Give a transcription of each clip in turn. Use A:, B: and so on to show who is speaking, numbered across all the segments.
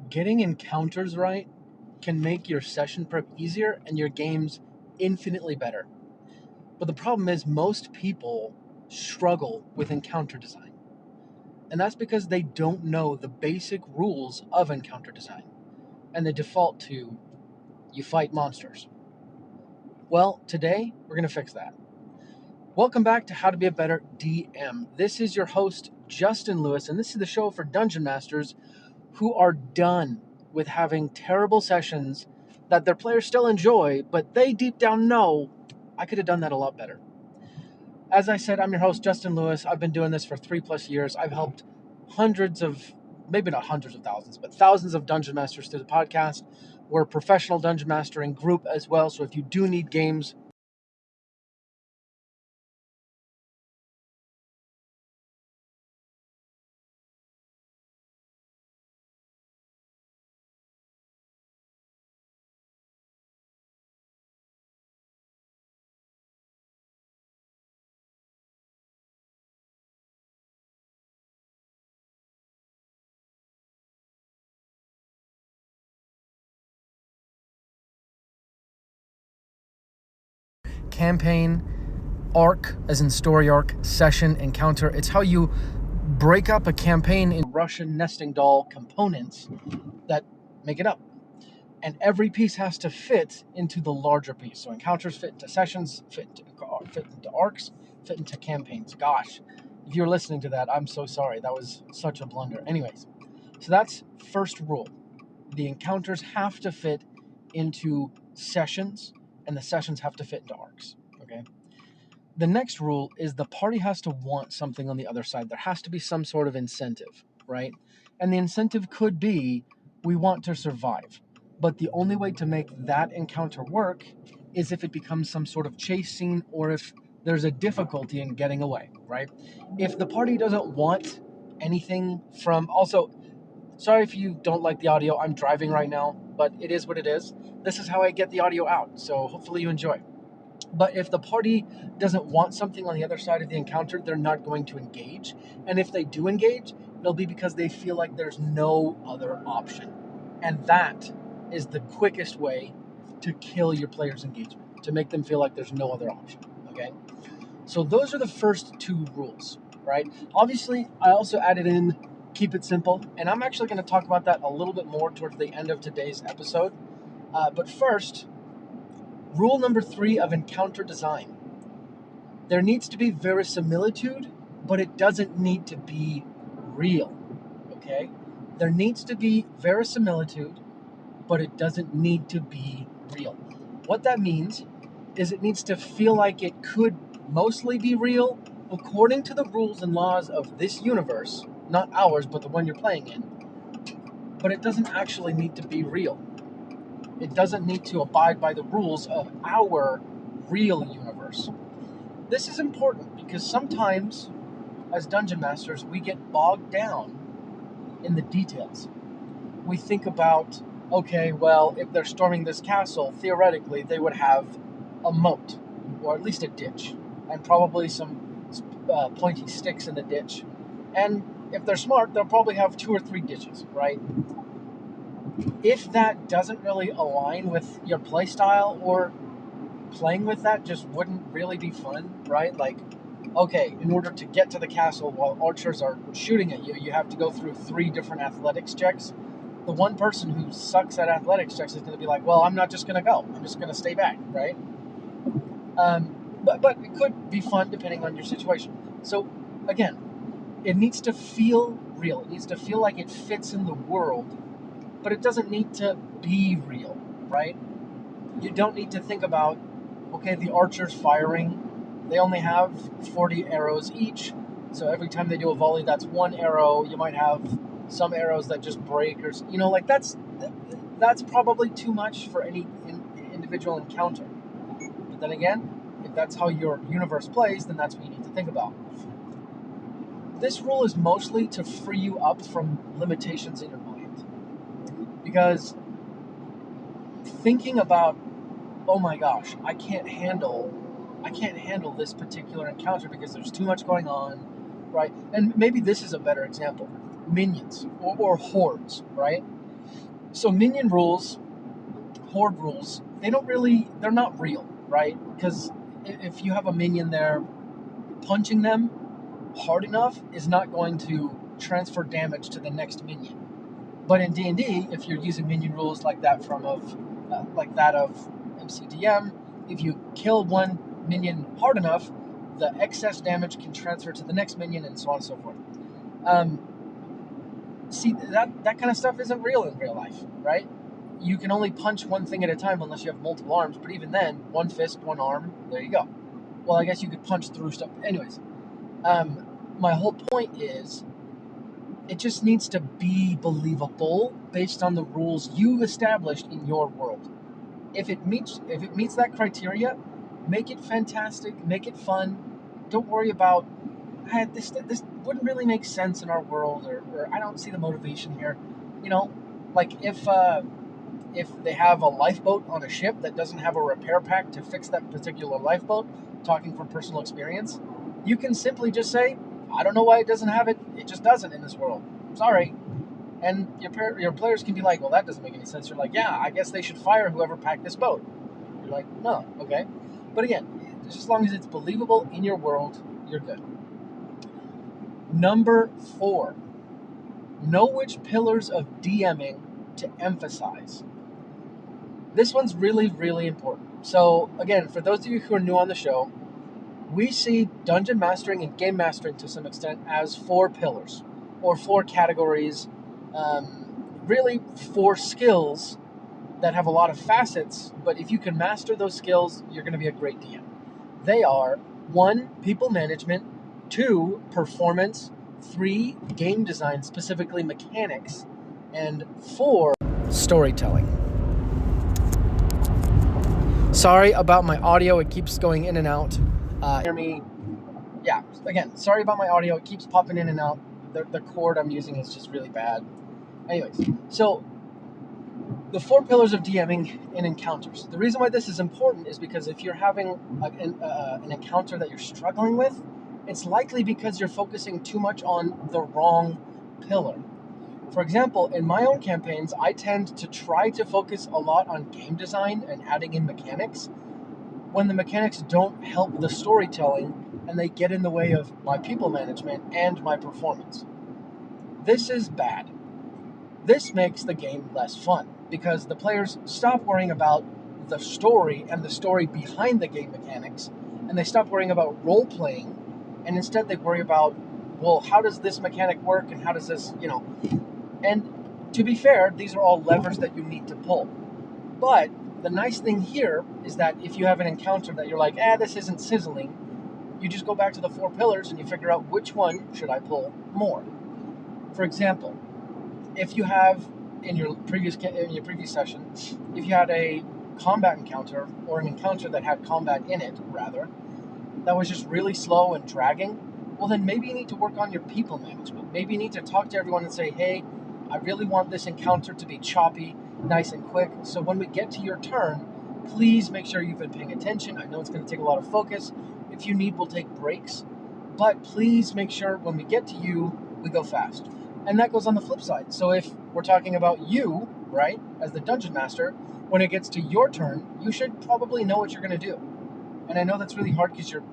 A: Getting encounters right can make your session prep easier and your games infinitely better. But the problem is most people struggle with encounter design. And that's because they don't know the basic rules of encounter design. And they default to, you fight monsters. Well, today we're going to fix that. Welcome back to How to Be a Better DM. This is your host, Justin Lewis, and this is the show for dungeon masters who are done with having terrible sessions that their players still enjoy, but they deep down know, I could have done that a lot better. As I said, I'm your host, Justin Lewis. I've been doing this for 3+ years. I've helped hundreds of, maybe not hundreds of thousands, but thousands of dungeon masters through the podcast. We're a professional dungeon mastering group as well, so if you do need games, campaign, arc, as in story arc, session, encounter. It's how you break up a campaign in Russian nesting doll components that make it up. And every piece has to fit into the larger piece. So encounters fit into sessions, fit into arcs, fit into campaigns. Gosh, if you're listening to that, I'm so sorry. That was such a blunder. Anyways, so that's first rule. The encounters have to fit into sessions, and the sessions have to fit into arcs. Okay. The next rule is the party has to want something on the other side. There has to be some sort of incentive, right? And the incentive could be, we want to survive. But the only way to make that encounter work is if it becomes some sort of chase scene or if there's a difficulty in getting away, right? If the party doesn't want anything from... Also, sorry if you don't like the audio. I'm driving right now, but it is what it is. This is how I get the audio out, so hopefully you enjoy. But if the party doesn't want something on the other side of the encounter, they're not going to engage. And if they do engage, it'll be because they feel like there's no other option. And that is the quickest way to kill your players' engagement, to make them feel like there's no other option, okay? So those are the first two rules, right? Obviously, I also added in keep it simple, and I'm actually going to talk about that a little bit more towards the end of today's episode. But first, rule number 3 of encounter design. There needs to be verisimilitude, but it doesn't need to be real, okay? There needs to be verisimilitude, but it doesn't need to be real. What that means is it needs to feel like it could mostly be real according to the rules and laws of this universe, not ours, but the one you're playing in. But it doesn't actually need to be real. It doesn't need to abide by the rules of our real universe. This is important because sometimes, as dungeon masters, we get bogged down in the details. We think about, okay, well, if they're storming this castle, theoretically, they would have a moat, or at least a ditch, and probably some pointy sticks in the ditch. And if they're smart, they'll probably have 2 or 3 ditches, right? If that doesn't really align with your playstyle, or playing with that just wouldn't really be fun, right? Like, okay, in order to get to the castle while archers are shooting at you, you have to go through 3 different athletics checks. The one person who sucks at athletics checks is going to be like, well, I'm not just going to go. I'm just going to stay back, right? But it could be fun depending on your situation. So, again, it needs to feel real. It needs to feel like it fits in the world, but it doesn't need to be real, right? You don't need to think about, okay, the archers firing, they only have 40 arrows each, so every time they do a volley, that's 1 arrow. You might have some arrows that just break, or like that's probably too much for any individual encounter. But then again, if that's how your universe plays, then that's what you need to think about. This rule is mostly to free you up from limitations in your mind, because thinking about, oh my gosh, I can't handle this particular encounter because there's too much going on, right? And maybe this is a better example. Minions or hordes, right? So minion rules, horde rules, they're not real, right? Because if you have a minion there, punching them hard enough is not going to transfer damage to the next minion. But in D&D, if you're using minion rules like that like that of MCDM, if you kill one minion hard enough, the excess damage can transfer to the next minion, and so on and so forth. Um, See, that kind of stuff isn't real in real life, right? You can only punch one thing at a time unless you have multiple arms, but even then, one fist, one arm, there you go. Well, I guess you could punch through stuff. Anyways, my whole point is it just needs to be believable based on the rules you've established in your world. If it meets that criteria, make it fantastic, make it fun. Don't worry about this wouldn't really make sense in our world, or I don't see the motivation here. You know, like if they have a lifeboat on a ship that doesn't have a repair pack to fix that particular lifeboat, talking from personal experience, you can simply just say, I don't know why it doesn't have it. It just doesn't in this world. Sorry. And your players can be like, well, that doesn't make any sense. You're like, yeah, I guess they should fire whoever packed this boat. You're like, no, okay. But again, just as long as it's believable in your world, you're good. Number 4, know which pillars of DMing to emphasize. This one's really, really important. So again, for those of you who are new on the show, we see dungeon mastering and game mastering to some extent as 4 pillars or 4 categories, really 4 skills that have a lot of facets, but if you can master those skills, you're going to be a great DM. They are 1, people management, 2, performance, 3, game design, specifically mechanics, and 4, storytelling. Sorry about my audio, it keeps going in and out. Hear me? Yeah, again, sorry about my audio, it keeps popping in and out. The cord I'm using is just really bad. Anyways, so the 4 pillars of DMing in encounters. The reason why this is important is because if you're having an encounter that you're struggling with, it's likely because you're focusing too much on the wrong pillar. For example, in my own campaigns, I tend to try to focus a lot on game design and adding in mechanics when the mechanics don't help the storytelling and they get in the way of my people management and my performance. This is bad. This makes the game less fun because the players stop worrying about the story and the story behind the game mechanics, and they stop worrying about role playing, and instead they worry about, well, how does this mechanic work and how does this, and to be fair, these are all levers that you need to pull. But the nice thing here is that if you have an encounter that you're like, this isn't sizzling, you just go back to the 4 pillars and you figure out which one should I pull more. For example, if you have in your previous session, if you had a combat encounter or an encounter that had combat in it, rather, that was just really slow and dragging, well then maybe you need to work on your people management. Maybe you need to talk to everyone and say, hey, I really want this encounter to be choppy, nice and quick, so when we get to your turn, please make sure you've been paying attention. I know it's going to take a lot of focus. If you need, we'll take breaks, but please make sure when we get to you, we go fast. And that goes on the flip side. So if we're talking about you, right, as the dungeon master, when it gets to your turn, you should probably know what you're going to do. And I know that's really hard because you're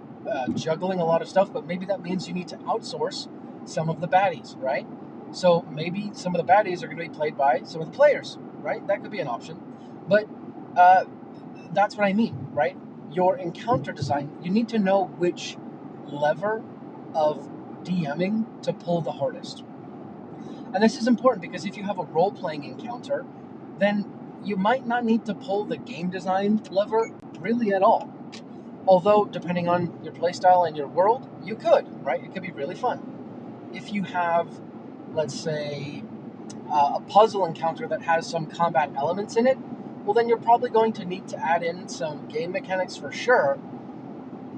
A: juggling a lot of stuff, but maybe that means you need to outsource some of the baddies, right? So maybe some of the baddies are going to be played by some of the players, right? That could be an option. But that's what I mean, right? Your encounter design, you need to know which lever of DMing to pull the hardest. And this is important because if you have a role-playing encounter, then you might not need to pull the game design lever really at all. Although, depending on your playstyle and your world, you could, right? It could be really fun. If you have, let's say, a puzzle encounter that has some combat elements in it, well, then you're probably going to need to add in some game mechanics for sure.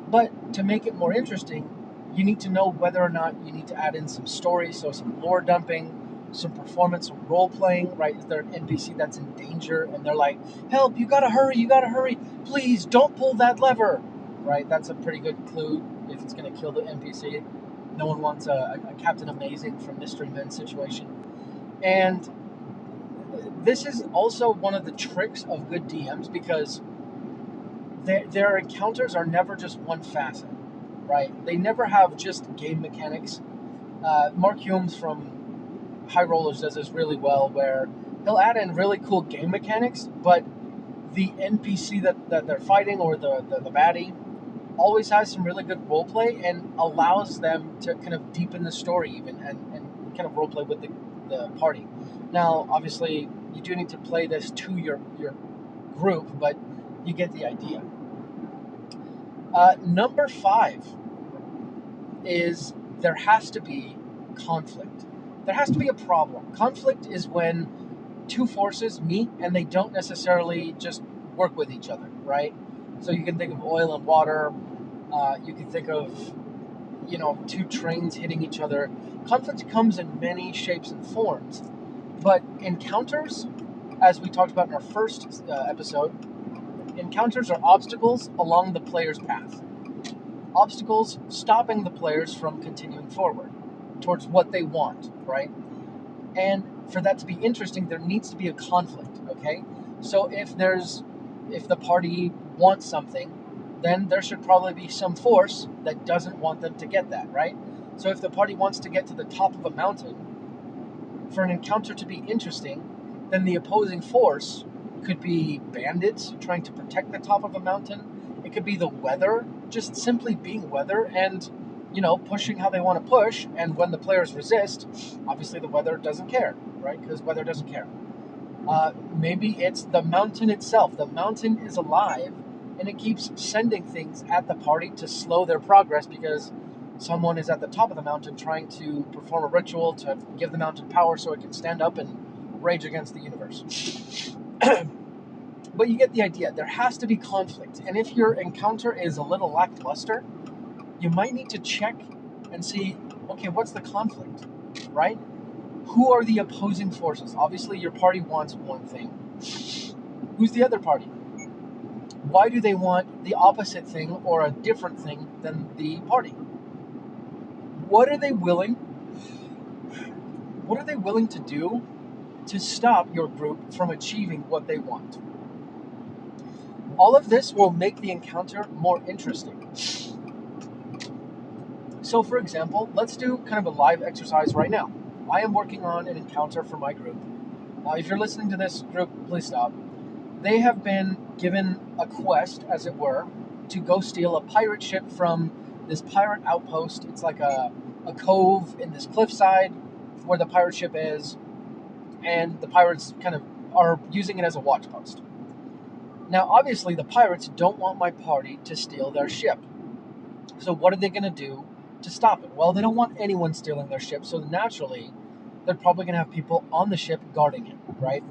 A: But to make it more interesting, you need to know whether or not you need to add in some story, so some lore dumping, some performance, some role playing, right? Is there an NPC that's in danger and they're like, help, you gotta hurry, please don't pull that lever, right? That's a pretty good clue if it's gonna kill the NPC. No one wants a Captain Amazing from Mystery Men situation. And This is also one of the tricks of good DMs, because their encounters are never just one facet, right? They never have just game mechanics. Mark Humes from High Rollers does this really well, where he'll add in really cool game mechanics, but the NPC that they're fighting, or the baddie, always has some really good roleplay and allows them to kind of deepen the story even, and kind of roleplay with the party. Now, obviously, you do need to play this to your group, but you get the idea. Number 5 is there has to be conflict. There has to be a problem. Conflict is when two forces meet and they don't necessarily just work with each other, right? So you can think of oil and water. You can think of, two trains hitting each other. Conflict comes in many shapes and forms, but encounters, as we talked about in our first episode, encounters are obstacles along the player's path. Obstacles stopping the players from continuing forward towards what they want, right? And for that to be interesting, there needs to be a conflict, okay? So if the party wants something, then there should probably be some force that doesn't want them to get that, right? So if the party wants to get to the top of a mountain, for an encounter to be interesting, then the opposing force could be bandits trying to protect the top of a mountain. It could be the weather, just simply being weather and, pushing how they want to push. And when the players resist, obviously the weather doesn't care, right? Because weather doesn't care. Maybe it's the mountain itself. The mountain is alive, and it keeps sending things at the party to slow their progress, because someone is at the top of the mountain trying to perform a ritual to give the mountain power so it can stand up and rage against the universe. But you get the idea. There has to be conflict. And if your encounter is a little lackluster, you might need to check and see, okay, what's the conflict, right? Who are the opposing forces? Obviously, your party wants one thing. Who's the other party? Why do they want the opposite thing or a different thing than the party? What are they willing to do to stop your group from achieving what they want? All of this will make the encounter more interesting. So, for example, let's do kind of a live exercise right now. I am working on an encounter for my group. If you're listening to this group, please stop. They have been given a quest, as it were, to go steal a pirate ship from this pirate outpost. It's like a cove in this cliffside where the pirate ship is, and the pirates kind of are using it as a watch post. Now, obviously, the pirates don't want my party to steal their ship. So what are they going to do to stop it? Well, they don't want anyone stealing their ship, so naturally, they're probably going to have people on the ship guarding it, right?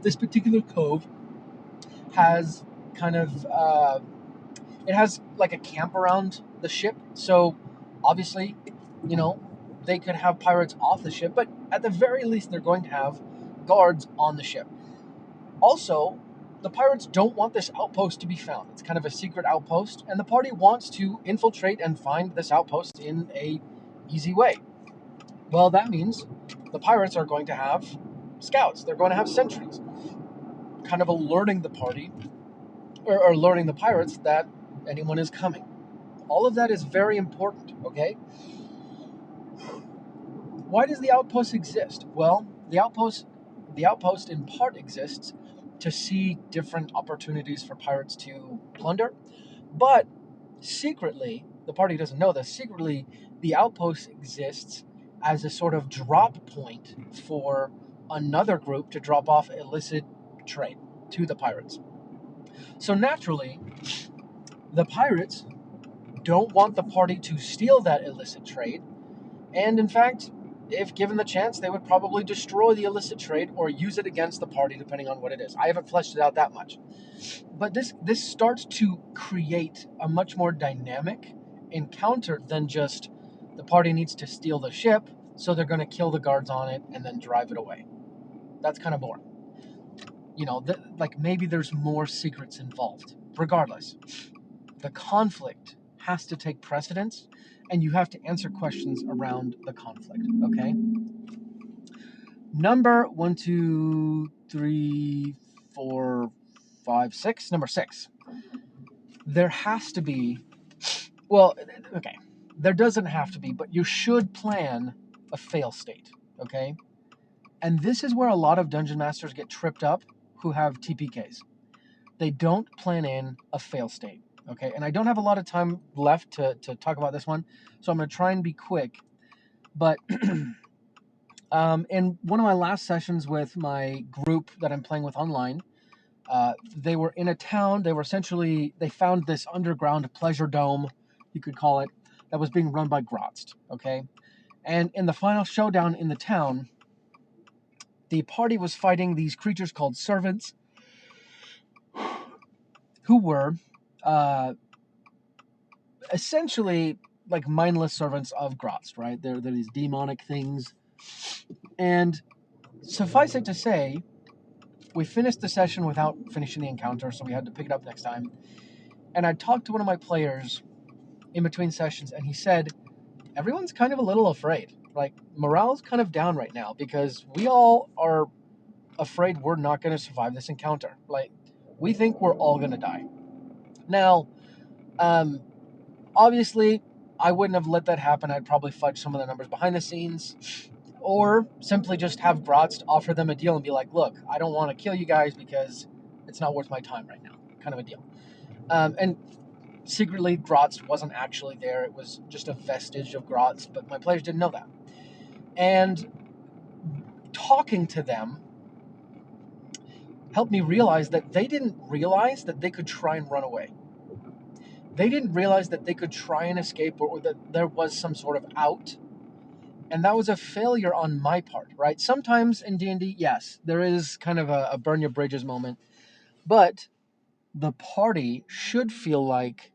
A: This particular cove has kind of it has like a camp around the ship, so obviously, they could have pirates off the ship, but at the very least, they're going to have guards on the ship. Also, the pirates don't want this outpost to be found. It's kind of a secret outpost, and the party wants to infiltrate and find this outpost in a easy way. Well, that means the pirates are going to have scouts. They're going to have sentries, kind of alerting the party, or alerting the pirates that anyone is coming. All of that is very important, okay? Why does the outpost exist? Well, the outpost in part exists to see different opportunities for pirates to plunder, but secretly, the party doesn't know this, secretly, the outpost exists as a sort of drop point for another group to drop off illicit trade to the pirates. So naturally, the pirates don't want the party to steal that illicit trade, and in fact, if given the chance, they would probably destroy the illicit trade or use it against the party, depending on what it is. I haven't fleshed it out that much. But this starts to create a much more dynamic encounter than just the party needs to steal the ship, so they're going to kill the guards on it and then drive it away. That's kind of boring. Like maybe there's more secrets involved. Regardless, the conflict has to take precedence, and you have to answer questions around the conflict, okay? Number 1, 2, 3, 4, 5, 6. Number 6. There has to be, well, okay, there doesn't have to be, but you should plan a fail state, okay? And this is where a lot of dungeon masters get tripped up who have TPKs. They don't plan in a fail state, okay? And I don't have a lot of time left to talk about this one, so I'm going to try and be quick. But in one of my last sessions with my group that I'm playing with online, they were in a town. They found this underground pleasure dome, you could call it, that was being run by Grotz, okay? And in the final showdown in the town, the party was fighting these creatures called servants, who were essentially like mindless servants of Grotz, right? They're these demonic things. And suffice it to say, we finished the session without finishing the encounter, so we had to pick it up next time. And I talked to one of my players in between sessions, and he said, everyone's kind of a little afraid. Like, morale's kind of down right now because we all are afraid we're not going to survive this encounter. Like, we think we're all going to die. Now, obviously, I wouldn't have let that happen. I'd probably fudge some of the numbers behind the scenes, or simply just have Grotz offer them a deal and be like, look, I don't want to kill you guys because it's not worth my time right now, kind of a deal. And secretly, Grotz wasn't actually there. It was just a vestige of Grotz, but my players didn't know that. And talking to them helped me realize that they didn't realize that they could try and run away. They didn't realize that they could try and escape, or that there was some sort of out. And that was a failure on my part, right? Sometimes in D&D, yes, there is kind of a burn your bridges moment. But the party should feel like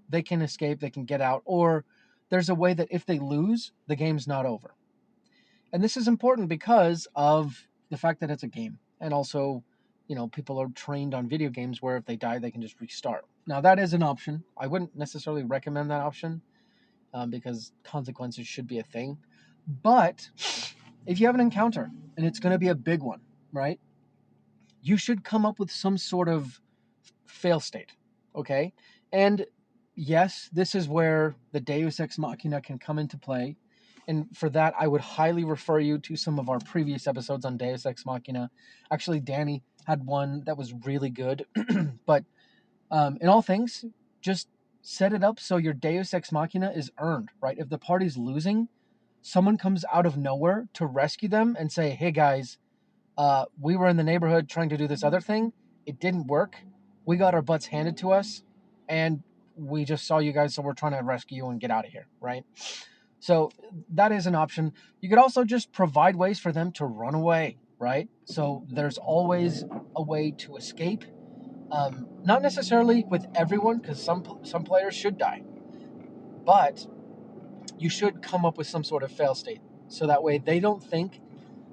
A: they can escape, they can get out, or there's a way that if they lose, the game's not over. And this is important because of the fact that it's a game. And also, people are trained on video games where if they die, they can just restart. Now, that is an option. I wouldn't necessarily recommend that option because consequences should be a thing. But if you have an encounter and it's going to be a big one, right? You should come up with some sort of fail state, okay? And yes, this is where the Deus Ex Machina can come into play. And for that, I would highly refer you to some of our previous episodes on Deus Ex Machina. Actually, Danny had one that was really good. But in all things, just set it up so your Deus Ex Machina is earned, right? If the party's losing, someone comes out of nowhere to rescue them and say, hey guys, we were in the neighborhood trying to do this other thing. It didn't work. We got our butts handed to us, and we just saw you guys, so we're trying to rescue you and get out of here, right? So that is an option. You could also just provide ways for them to run away, right? So there's always a way to escape. Not necessarily with everyone, because some players should die. But you should come up with some sort of fail state, so that way they don't think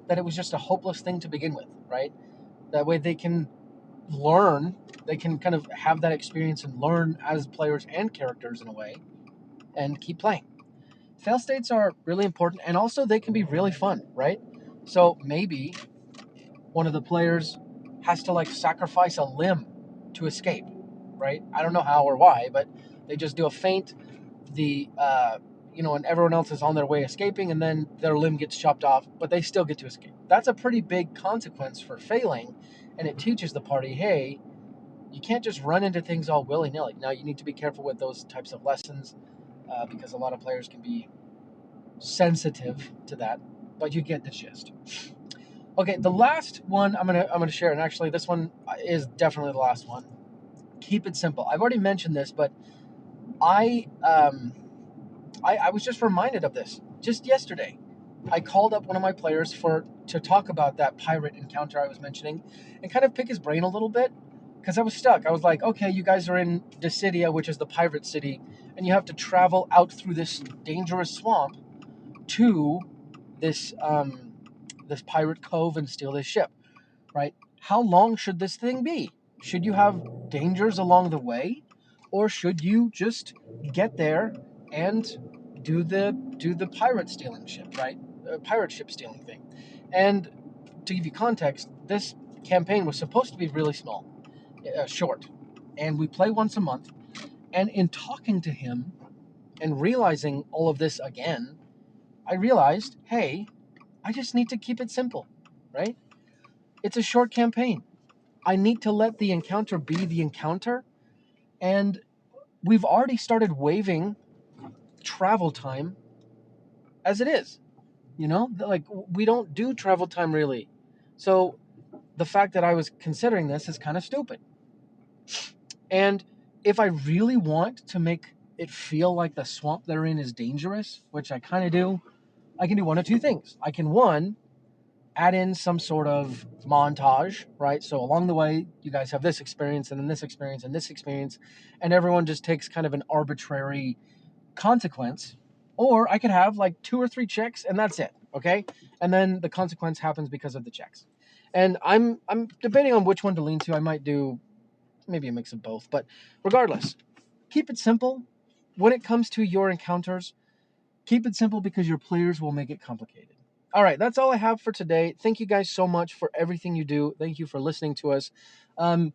A: that it was just a hopeless thing to begin with, right? That way they can learn, they can kind of have that experience and learn as players and characters in a way, and keep playing. Fail states are really important, and also they can be really fun, right? So maybe one of the players has to sacrifice a limb to escape, right? I don't know how or why, but they just do a feint, and everyone else is on their way escaping, and then their limb gets chopped off, but they still get to escape. That's a pretty big consequence for failing, and it teaches the party, hey, you can't just run into things all willy-nilly. Now, you need to be careful with those types of lessons because a lot of players can be sensitive to that, but you get the gist. Okay, the last one I'm gonna share, and actually this one is definitely the last one. Keep it simple. I've already mentioned this, but I was just reminded of this just yesterday. I called up one of my players to talk about that pirate encounter I was mentioning and kind of pick his brain a little bit because I was stuck. I was like, okay, you guys are in Dissidia, which is the pirate city, and you have to travel out through this dangerous swamp to this this pirate cove and steal this ship, right? How long should this thing be? Should you have dangers along the way, or should you just get there and do the pirate stealing ship, right? Pirate ship stealing thing? And to give you context, this campaign was supposed to be really small, short, and we play once a month. And in talking to him and realizing all of this again, I realized, hey, I just need to keep it simple, right? It's a short campaign. I need to let the encounter be the encounter. And we've already started waiving travel time as it is. Like, we don't do travel time really. So the fact that I was considering this is kind of stupid. And if I really want to make it feel like the swamp they're in is dangerous, which I kind of do, I can do one of two things. I can, one, add in some sort of montage, right? So along the way, you guys have this experience and then this experience and this experience, and everyone just takes kind of an arbitrary consequence. Or I could have like 2 or 3 checks and that's it, okay? And then the consequence happens because of the checks. And I'm debating on which one to lean to. I might do maybe a mix of both, but regardless, keep it simple. When it comes to your encounters, keep it simple because your players will make it complicated. All right, that's all I have for today. Thank you guys so much for everything you do. Thank you for listening to us. I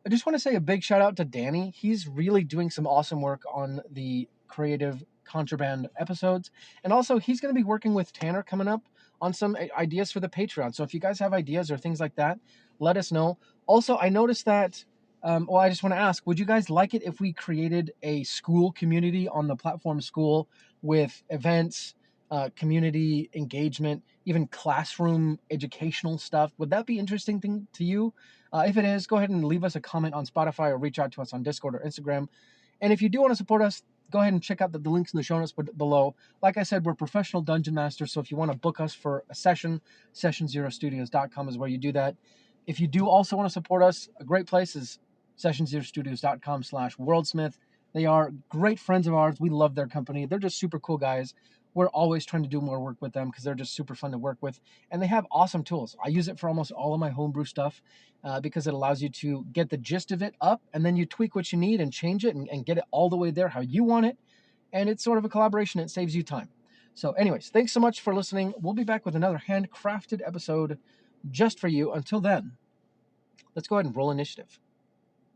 A: just want to say a big shout out to Danny. He's really doing some awesome work on the Creative Contraband episodes. And also, he's going to be working with Tanner coming up on some ideas for the Patreon. So if you guys have ideas or things like that, let us know. Also, I noticed that, I just want to ask, would you guys like it if we created a school community on the platform School with events, community engagement, even classroom educational stuff? Would that be interesting thing to you? If it is, go ahead and leave us a comment on Spotify or reach out to us on Discord or Instagram. And if you do want to support us, go ahead and check out the links in the show notes below. Like I said, we're professional dungeon masters, so if you want to book us for a session, sessionzerostudios.com is where you do that. If you do also want to support us, a great place is sessionzerostudios.com/worldsmith. They are great friends of ours. We love their company. They're just super cool guys. We're always trying to do more work with them because they're just super fun to work with. And they have awesome tools. I use it for almost all of my homebrew stuff because it allows you to get the gist of it up, and then you tweak what you need and change it and get it all the way there how you want it. And it's sort of a collaboration. It saves you time. So anyways, thanks so much for listening. We'll be back with another handcrafted episode just for you. Until then, let's go ahead and roll initiative.